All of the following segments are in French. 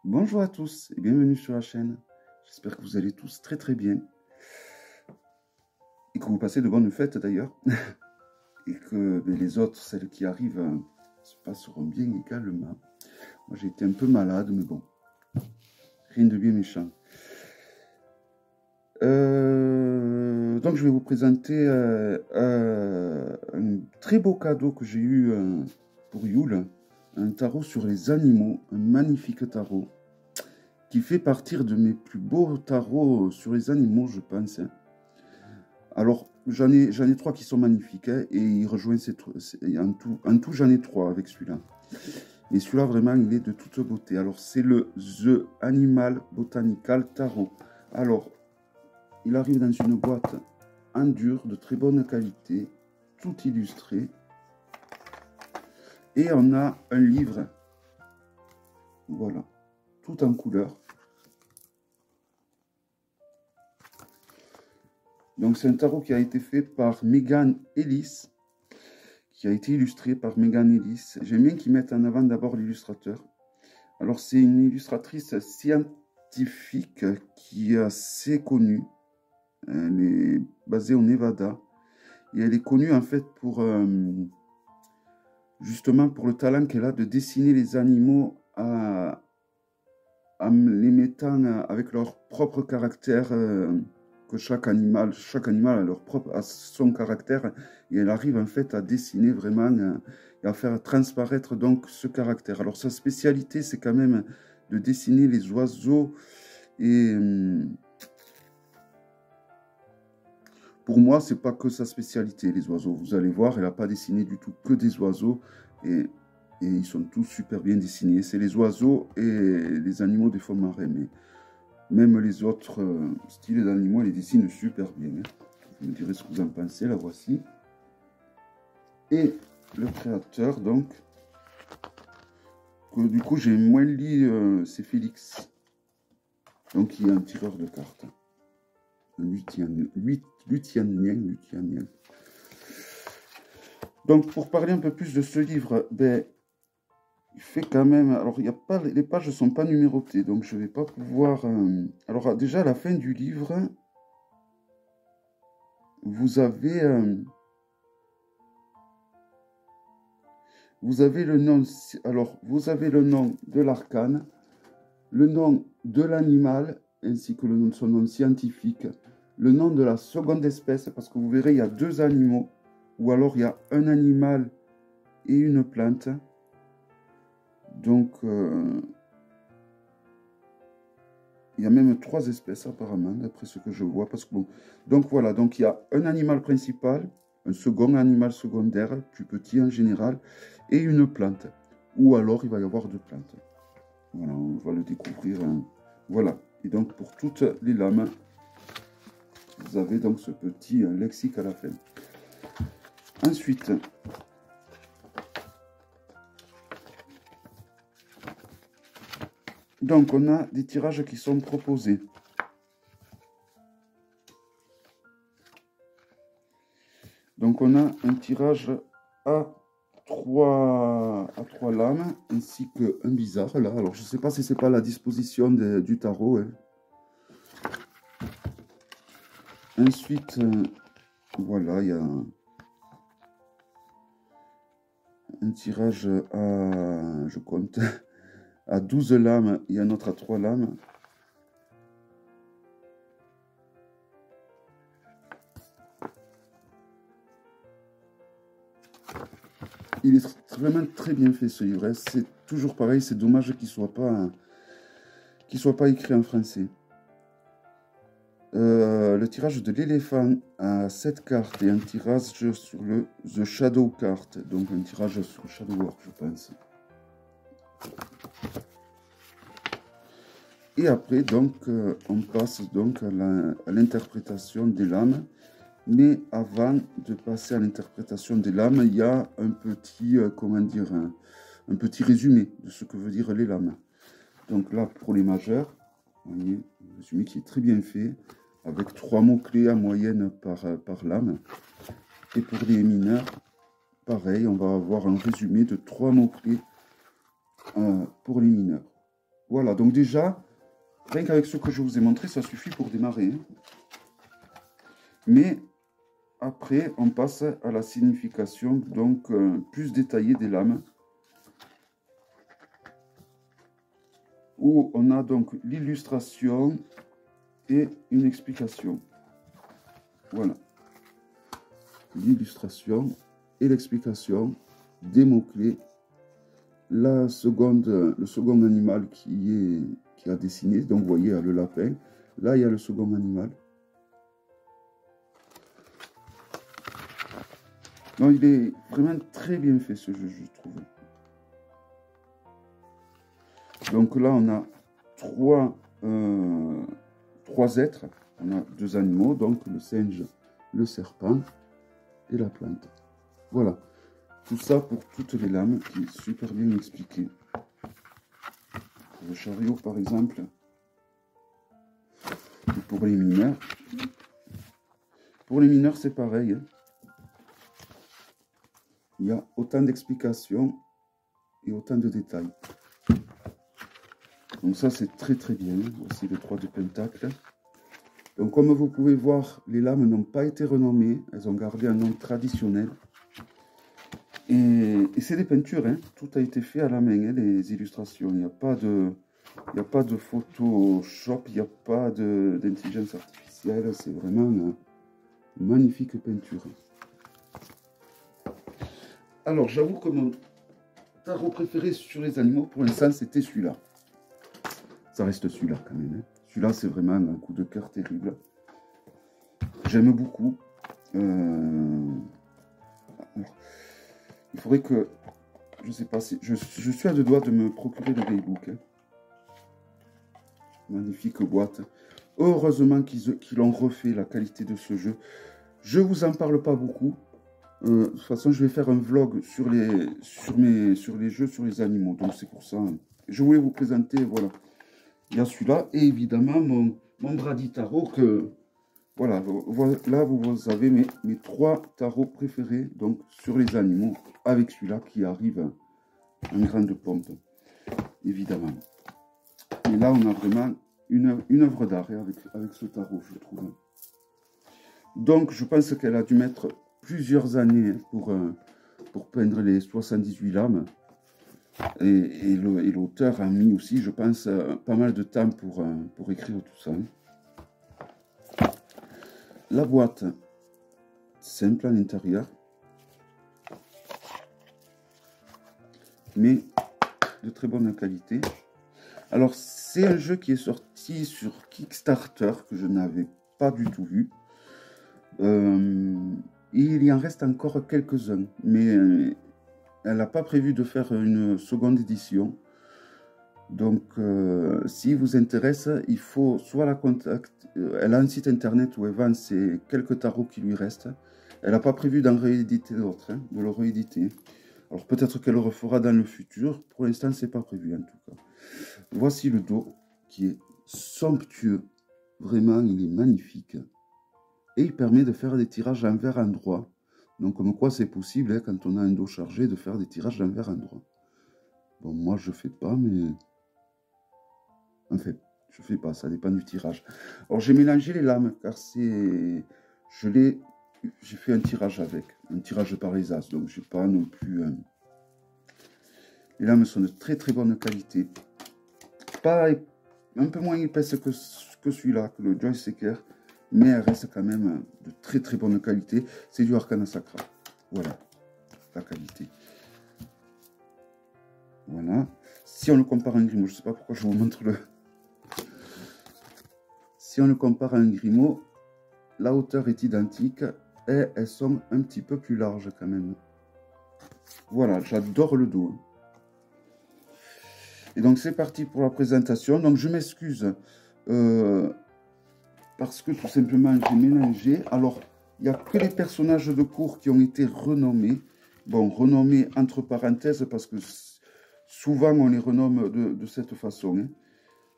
Bonjour à tous et bienvenue sur la chaîne. J'espère que vous allez tous très très bien et que vous passez de bonnes fêtes d'ailleurs et que les autres, celles qui arrivent, se passeront bien également. Moi j'ai été un peu malade mais bon, rien de bien méchant. Donc je vais vous présenter un très beau cadeau que j'ai eu pour Yule. Un tarot sur les animaux, un magnifique tarot qui fait partir de mes plus beaux tarots sur les animaux, je pense. Alors, j'en ai trois qui sont magnifiques, hein, et il rejoint en tout j'en ai trois avec celui-là. Et celui-là, vraiment, il est de toute beauté. Alors, c'est le The Animal Botanical Tarot. Alors, il arrive dans une boîte en dur, de très bonne qualité, tout illustré. Et on a un livre, voilà, tout en couleur. Donc, c'est un tarot qui a été fait par Megan Ellis, qui a été illustré par Megan Ellis. J'aime bien qu'ils mettent en avant d'abord l'illustrateur. Alors, c'est une illustratrice scientifique qui est assez connue. Elle est basée au Nevada. Et elle est connue, en fait, pour justement pour le talent qu'elle a de dessiner les animaux en les mettant avec leur propre caractère, que chaque animal a son caractère, et elle arrive en fait à dessiner vraiment et à faire transparaître donc ce caractère. Alors sa spécialité, c'est quand même de dessiner les oiseaux, et pour moi, c'est pas que sa spécialité, les oiseaux. Vous allez voir, elle n'a pas dessiné du tout que des oiseaux, et ils sont tous super bien dessinés. C'est les oiseaux et les animaux des fonds marins, mais même les autres styles d'animaux, elle les dessine super bien. Hein. Vous me direz ce que vous en pensez, la voici. Et le créateur, donc, que du coup j'ai moins lu, c'est Félix. Donc il y a un tireur de cartes. Un luthianien. Donc pour parler un peu plus de ce livre, ben, il fait quand même... Alors il y a pas, les pages ne sont pas numérotées, donc je ne vais pas pouvoir... Alors déjà à la fin du livre, vous avez le nom, alors vous avez le nom de l'arcane, le nom de l'animal, ainsi que le nom de son nom scientifique, le nom de la seconde espèce, parce que vous verrez, il y a deux animaux, ou alors il y a un animal et une plante. Donc, il y a même trois espèces apparemment, d'après ce que je vois. Parce que, bon, donc voilà, donc il y a un animal principal, un second animal secondaire, plus petit en général, et une plante. Ou alors il va y avoir deux plantes. Voilà, on va le découvrir. Hein. Voilà. Et donc pour toutes les lames, vous avez donc ce petit lexique à la fin. Ensuite, donc on a des tirages qui sont proposés. Donc on a un tirage à trois lames, ainsi qu'un bizarre là. Alors je ne sais pas si c'est pas la disposition du tarot. Hein. Ensuite, voilà, il y a un tirage à, je compte, à 12 lames et un autre à 3 lames. Il est vraiment très bien fait ce livre. C'est toujours pareil, c'est dommage qu'il soit pas écrit en français. Le tirage de l'éléphant à 7 cartes et un tirage sur le The Shadow Card. Donc un tirage sur Shadow Work, je pense. Et après, donc, on passe donc à l'interprétation des lames. Mais avant de passer à l'interprétation des lames, il y a un petit, comment dire, un petit résumé de ce que veut dire les lames. Donc là, pour les majeurs, vous voyez, un résumé qui est très bien fait, avec 3 mots-clés en moyenne par lame. Et pour les mineurs, pareil, on va avoir un résumé de 3 mots-clés pour les mineurs. Voilà, donc déjà, rien qu'avec ce que je vous ai montré, ça suffit pour démarrer. Hein. Mais après, on passe à la signification, donc plus détaillée des lames. Où on a donc l'illustration et une explication. Voilà. L'illustration et l'explication des mots-clés. Le second animal qui a dessiné. Donc, vous voyez, il y a le lapin. Là, il y a le second animal. Non, il est vraiment très bien fait, ce jeu, je trouve. Donc là, on a trois êtres. On a deux animaux, donc le singe, le serpent et la plante. Voilà. Tout ça pour toutes les lames, qui est super bien expliqué. Pour le chariot, par exemple. Et pour les mineurs. Pour les mineurs, c'est pareil. Hein. Il y a autant d'explications et autant de détails. Donc ça, c'est très très bien. Voici le 3 de pentacle. Donc comme vous pouvez voir, les lames n'ont pas été renommées. Elles ont gardé un nom traditionnel. Et c'est des peintures. Hein. Tout a été fait à la main, hein, les illustrations. Il n'y a pas de Photoshop, il n'y a pas d'intelligence artificielle. C'est vraiment une magnifique peinture. Alors, j'avoue que mon tarot préféré sur les animaux, pour l'instant, c'était celui-là. Ça reste celui-là quand même. Hein. Celui-là, c'est vraiment un coup de cœur terrible. J'aime beaucoup. Alors, il faudrait que... Je sais pas si... Je suis à deux doigts de me procurer le Daybook. Hein. Magnifique boîte. Heureusement qu'ils ont refait la qualité de ce jeu. Je vous en parle pas beaucoup. De toute façon, je vais faire un vlog sur les jeux, sur les animaux. Donc, c'est pour ça. Hein. Je voulais vous présenter, voilà. Il y a celui-là. Et évidemment, mon Brady Tarot que... Voilà, là, vous avez mes trois tarots préférés. Donc, sur les animaux. Avec celui-là qui arrive en grande pompe. Évidemment. Et là, on a vraiment une œuvre d'art avec ce tarot, je trouve. Donc, je pense qu'elle a dû mettre plusieurs années pour peindre les 78 lames. Et l'auteur a mis aussi, je pense, pas mal de temps pour écrire tout ça. La boîte, simple à l'intérieur. Mais de très bonne qualité. Alors, c'est un jeu qui est sorti sur Kickstarter, que je n'avais pas du tout vu. Il y en reste encore quelques-uns, mais elle n'a pas prévu de faire une seconde édition. Donc, si vous intéresse, il faut soit la contacter. Elle a un site internet où elle vend ces quelques tarots qui lui restent. Elle n'a pas prévu d'en rééditer d'autres, hein, de le rééditer. Alors, peut-être qu'elle le refera dans le futur. Pour l'instant, ce n'est pas prévu en tout cas. Voici le dos qui est somptueux. Vraiment, il est magnifique. Et il permet de faire des tirages envers endroit. Donc, comme quoi c'est possible, hein, quand on a un dos chargé, de faire des tirages envers endroit. Bon, moi, je ne fais pas, mais... Enfin, je ne fais pas, ça dépend du tirage. Alors, j'ai mélangé les lames, car c'est... J'ai fait un tirage avec. Un tirage par les as, donc je n'ai pas non plus... Les lames sont de très très bonne qualité. Pas un peu moins épaisse que celui-là, que le Joy Seeker, mais elle reste quand même de très très bonne qualité. C'est du Arcana Sacra. Voilà, la qualité. Voilà. Si on le compare à un Grimaud, je ne sais pas pourquoi je vous montre le... Si on le compare à un Grimaud, la hauteur est identique et elles sont un petit peu plus larges quand même. Voilà, j'adore le dos. Et donc c'est parti pour la présentation. Donc je m'excuse parce que tout simplement j'ai mélangé. Alors il n'y a que les personnages de cours qui ont été renommés. Bon, renommés entre parenthèses parce que souvent on les renomme de cette façon. Hein.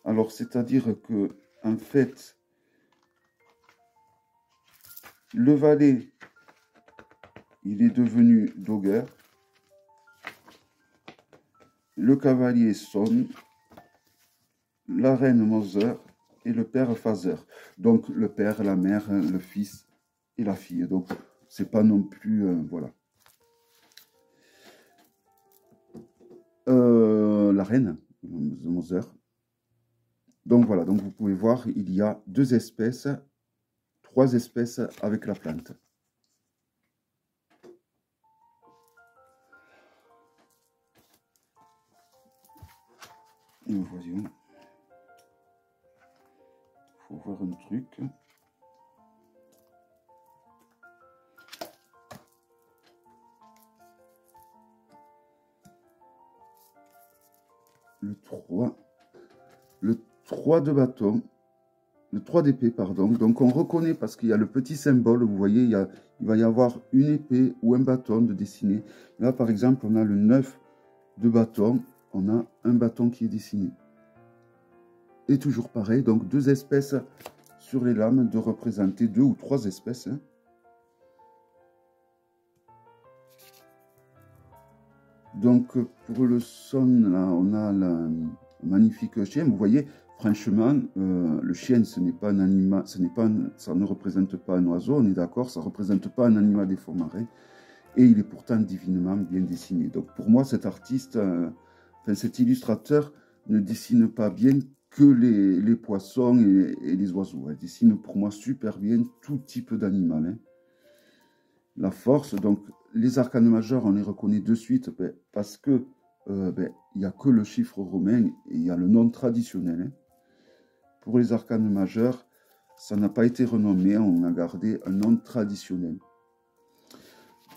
Alors c'est-à-dire que en fait le valet il est devenu Doguer. Le cavalier sonne. la reine Mother et le père Father. Donc le père, la mère, le fils et la fille. Donc c'est pas non plus... voilà. La reine, the Mother. Donc voilà, donc vous pouvez voir, il y a 2 espèces, 3 espèces avec la plante. Et voyons. Il faut voir un truc. Le 3. Le 3 de bâton. Le 3 d'épée, pardon. Donc on reconnaît parce qu'il y a le petit symbole, vous voyez, il va y avoir une épée ou un bâton de dessiné. Là, par exemple, on a le 9 de bâton, on a un bâton qui est dessiné. Et toujours pareil, donc 2 espèces sur les lames, de représenter 2 ou 3 espèces. Hein. Donc pour le son, là, on a le magnifique chien. Vous voyez, franchement, le chien, ce n'est pas un animal, ça ne représente pas un oiseau, on est d'accord, ça ne représente pas un animal des fonds marins. Et il est pourtant divinement bien dessiné. Donc pour moi, cet artiste, enfin cet illustrateur ne dessine pas bien que les poissons et les oiseaux. Il dessine pour moi super bien tout type d'animal. Hein. La force, donc les arcanes majeurs, on les reconnaît de suite parce que il n'y a que le chiffre romain et il y a le nom traditionnel. Hein. Pour les arcanes majeurs, ça n'a pas été renommé, on a gardé un nom traditionnel.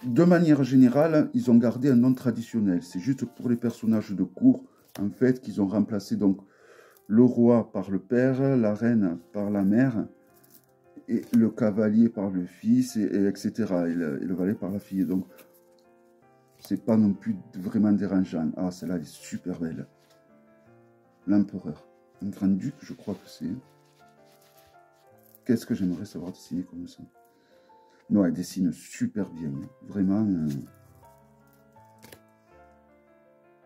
De manière générale, ils ont gardé un nom traditionnel. C'est juste pour les personnages de cour, en fait, qu'ils ont remplacé donc le roi par le père, la reine par la mère, et le cavalier par le fils, etc. Et le valet par la fille. Donc, c'est pas non plus vraiment dérangeant. Ah, celle-là, elle est super belle. L'empereur. Un grand-duc, je crois que c'est. Qu'est-ce que j'aimerais savoir dessiner comme ça. Non, elle dessine super bien. Vraiment.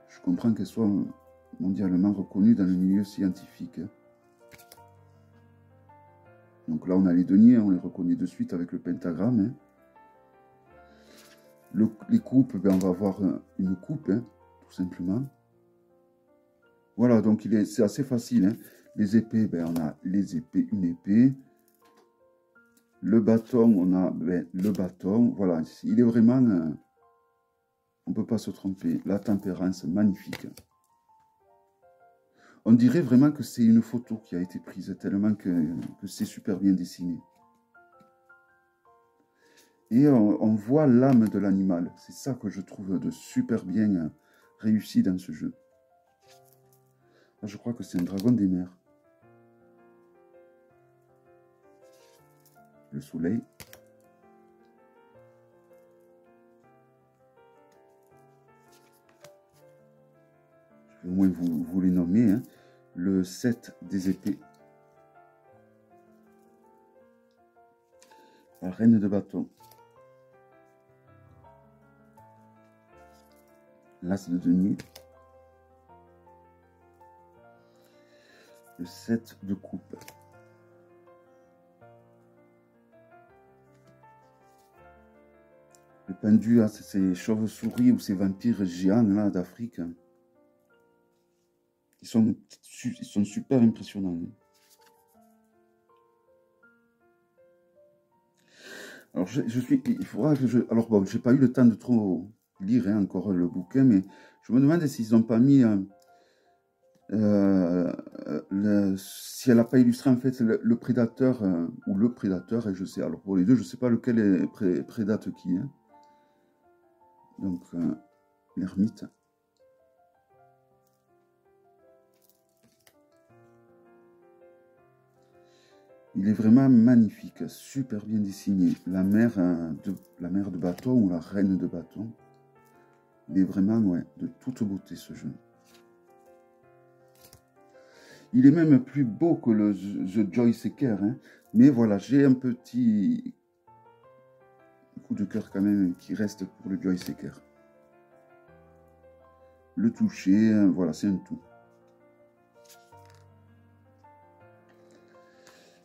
Je comprends qu'elle soit mondialement reconnue dans le milieu scientifique. Donc là, on a les deniers, on les reconnaît de suite avec le pentagramme. Hein. Les coupes, ben, on va avoir une coupe, hein, tout simplement. Voilà, donc c'est assez facile. Hein. Les épées, ben, on a les épées, une épée. Le bâton, on a le bâton. Voilà, il est vraiment... on ne peut pas se tromper. La tempérance, magnifique. On dirait vraiment que c'est une photo qui a été prise, tellement que c'est super bien dessiné. Et on voit l'âme de l'animal. C'est ça que je trouve de super bien réussi dans ce jeu. Là, je crois que c'est un dragon des mers. Le soleil. Je vais au moins vous les nommer. Hein. Le 7 des épées. La reine de bâton. L'as de denier. Le 7 de coupe. Le pendu, c'est ces chauves-souris ou ces vampires géants là d'Afrique. Ils sont super impressionnants. Alors, il faudra que je... Alors, bon, j'ai pas eu le temps de trop lire hein, encore le bouquin, mais je me demande s'ils n'ont pas mis... si elle n'a pas illustré, en fait, le prédateur, ou le prédateur, et je sais... Alors, pour les deux, je ne sais pas lequel est prédate qui. Hein. Donc, l'ermite. Il est vraiment magnifique, super bien dessiné. La mère de bâton ou la reine de bâton. Il est vraiment ouais, de toute beauté ce jeu. Il est même plus beau que le The Joy Seeker. Hein. Mais voilà, j'ai un petit coup de cœur quand même qui reste pour le Joy Seeker. Le toucher, voilà, c'est un tout.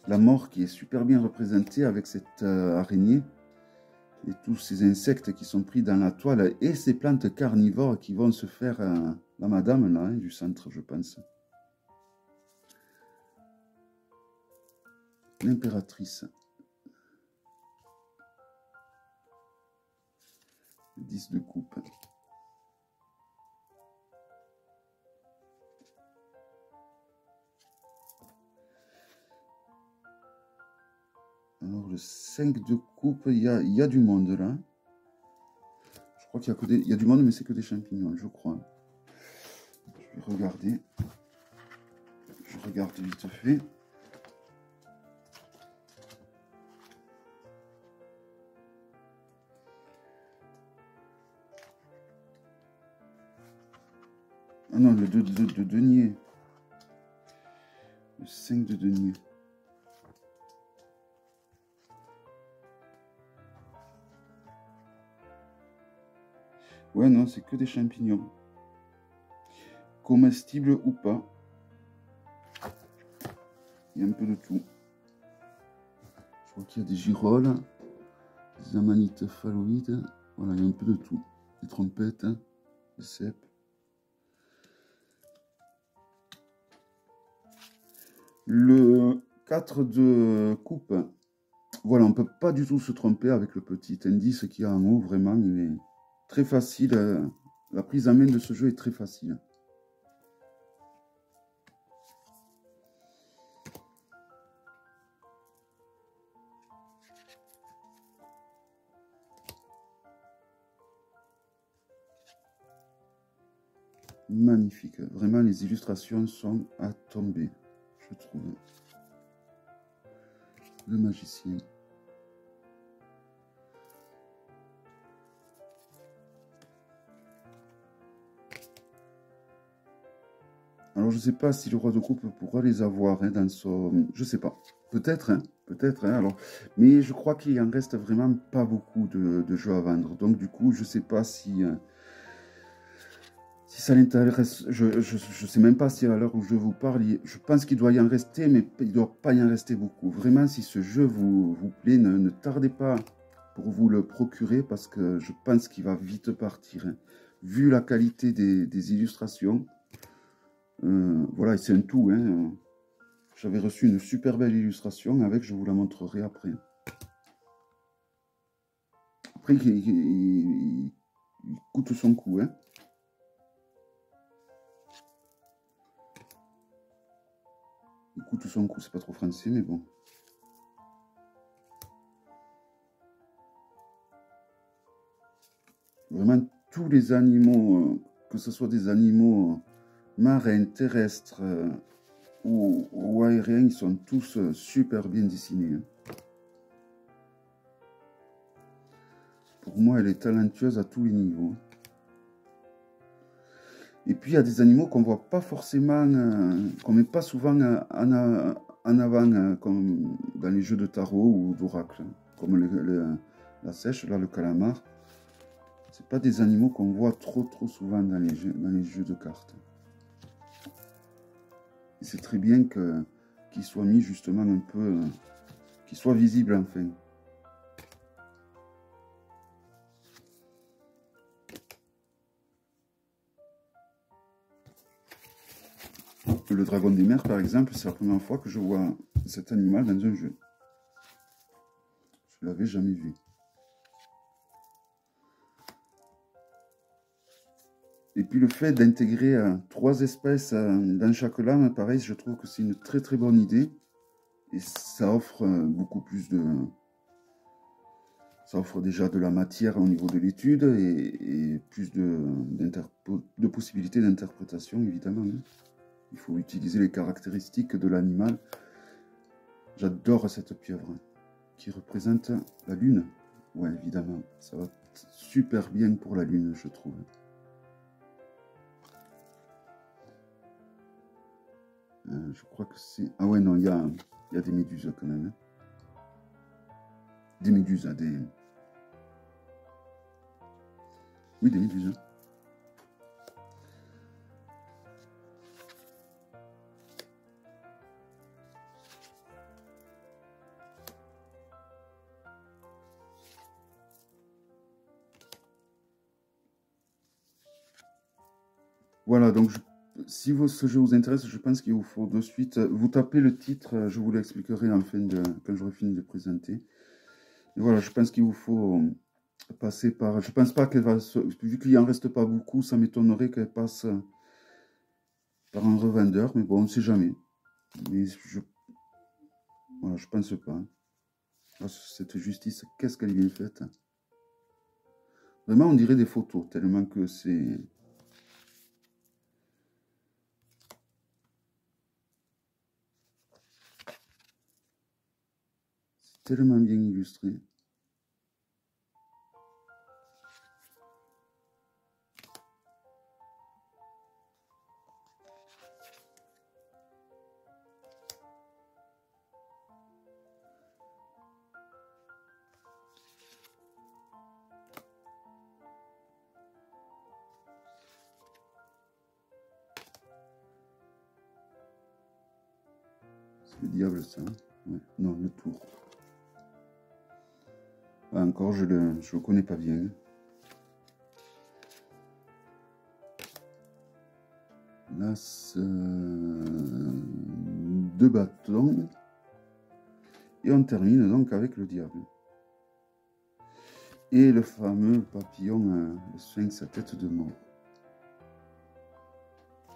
la mort qui est super bien représentée avec cette araignée et tous ces insectes qui sont pris dans la toile et ces plantes carnivores qui vont se faire la madame là, hein, du centre, je pense. L'impératrice. 10 de coupe. Alors le 5 de coupe, il y a du monde là. Je crois qu'il y a que des, il y a du monde, mais c'est que des champignons, je crois. Je vais regarder. Je regarde vite fait. Ah non, le 2 de denier. Le 5 de denier. Ouais, non, c'est que des champignons. Comestibles ou pas. Il y a un peu de tout. Je crois qu'il y a des girolles, des amanites phalloïdes. Voilà, il y a un peu de tout. Des trompettes, des cèpes. Le 4 de coupe. Voilà, on ne peut pas du tout se tromper avec le petit indice qu'il y a en haut. Vraiment, il est très facile. La prise en main de ce jeu est très facile. Magnifique. Vraiment, les illustrations sont à tomber, je trouve. Le magicien. Alors, je ne sais pas si le roi de coupe pourra les avoir hein, dans son... Je ne sais pas. Peut-être, hein, peut-être. Hein, alors... Mais je crois qu'il en reste vraiment pas beaucoup de jeux à vendre. Donc, du coup, je ne sais pas si... Si ça l'intéresse, je ne sais même pas si à l'heure où je vous parle, je pense qu'il doit y en rester, mais il ne doit pas y en rester beaucoup. Vraiment, si ce jeu vous plaît, ne tardez pas pour vous le procurer, parce que je pense qu'il va vite partir. Hein. Vu la qualité des illustrations, voilà, c'est un tout. Hein. J'avais reçu une super belle illustration avec, je vous la montrerai après. Après, il coûte son coût. Hein. Il coûte son coup, c'est pas trop français, mais bon. Vraiment, tous les animaux, que ce soit des animaux marins, terrestres ou aériens, ils sont tous super bien dessinés. Hein. Pour moi, elle est talentueuse à tous les niveaux. Et puis, il y a des animaux qu'on voit pas forcément, qu'on met pas souvent en avant, comme dans les jeux de tarot ou d'oracle, comme la sèche, là, le calamar. C'est pas des animaux qu'on voit trop souvent dans les jeux de cartes. Et c'est très bien qu'ils soient mis justement un peu, qu'ils soient visibles enfin. Le dragon des mers, par exemple, c'est la première fois que je vois cet animal dans un jeu. Je l'avais jamais vu. Et puis le fait d'intégrer 3 espèces dans chaque lame, pareil, je trouve que c'est une très bonne idée. Et ça offre beaucoup plus de... Ça offre déjà de la matière au niveau de l'étude et plus de possibilités d'interprétation, évidemment. Hein. Il faut utiliser les caractéristiques de l'animal. J'adore cette pieuvre qui représente la lune. Ouais, évidemment, ça va super bien pour la lune, je trouve. Je crois que c'est... Ah ouais, non, il y a des méduses quand même. Hein. Des méduses, des... Oui, des méduses. Voilà, donc si ce jeu vous intéresse, je pense qu'il vous faut de suite, vous tapez le titre, je vous l'expliquerai en fin de, quand j'aurai fini de présenter. Et voilà, je pense qu'il vous faut passer par, je pense pas qu'elle va, vu qu'il en reste pas beaucoup, ça m'étonnerait qu'elle passe par un revendeur, mais bon, on ne sait jamais. Mais voilà, je pense pas. Ah, cette justice, qu'est-ce qu'elle est bien faite. Vraiment, on dirait des photos, tellement que c'est... tellement bien illustré. C'est le diable, ça. Ouais. Non, le tour. Ah, encore, je le connais pas bien. L'as de bâton. Et on termine donc avec le diable. Et le fameux papillon, le sphinx à tête de mort.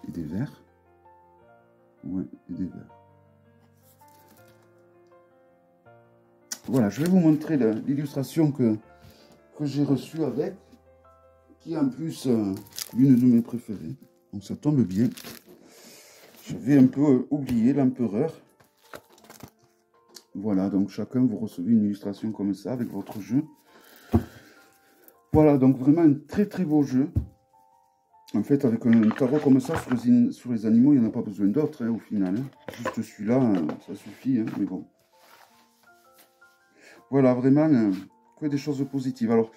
Et des vers. Ouais, et des vers. Voilà, je vais vous montrer l'illustration que j'ai reçue avec, qui est en plus l'une de mes préférées. Donc ça tombe bien. J'avais un peu oublié l'empereur. Voilà, donc chacun vous recevez une illustration comme ça avec votre jeu. Voilà, donc vraiment un très très beau jeu. En fait, avec un tarot comme ça sur les animaux, il n'y en a pas besoin d'autres au final. Hein. Juste celui-là, ça suffit, hein, mais bon. Voilà, vraiment, que des choses positives. Alors,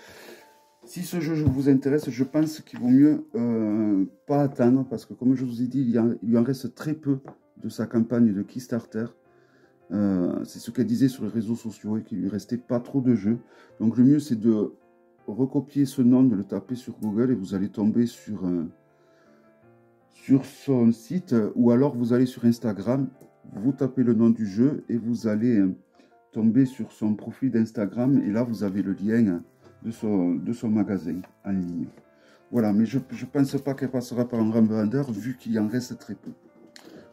si ce jeu vous intéresse, je pense qu'il vaut mieux pas attendre, parce que comme je vous ai dit, il lui en reste très peu de sa campagne de Kickstarter. C'est ce qu'elle disait sur les réseaux sociaux, et qu'il lui restait pas trop de jeux. Donc le mieux, c'est de recopier ce nom, de le taper sur Google, et vous allez tomber sur son site, ou alors vous allez sur Instagram, vous tapez le nom du jeu, et vous allez tomber sur son profil d'Instagram, et là vous avez le lien de son magasin en ligne. Voilà, mais je ne pense pas qu'elle passera par un revendeur, vu qu'il en reste très peu.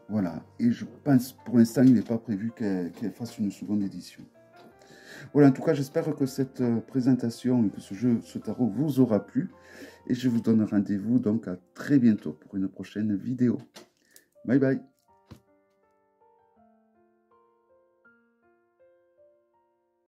Voilà, et je pense, pour l'instant, il n'est pas prévu qu'elle fasse une seconde édition. Voilà, en tout cas, j'espère que cette présentation et que ce tarot vous aura plu. Et je vous donne rendez-vous donc à très bientôt pour une prochaine vidéo. Bye bye.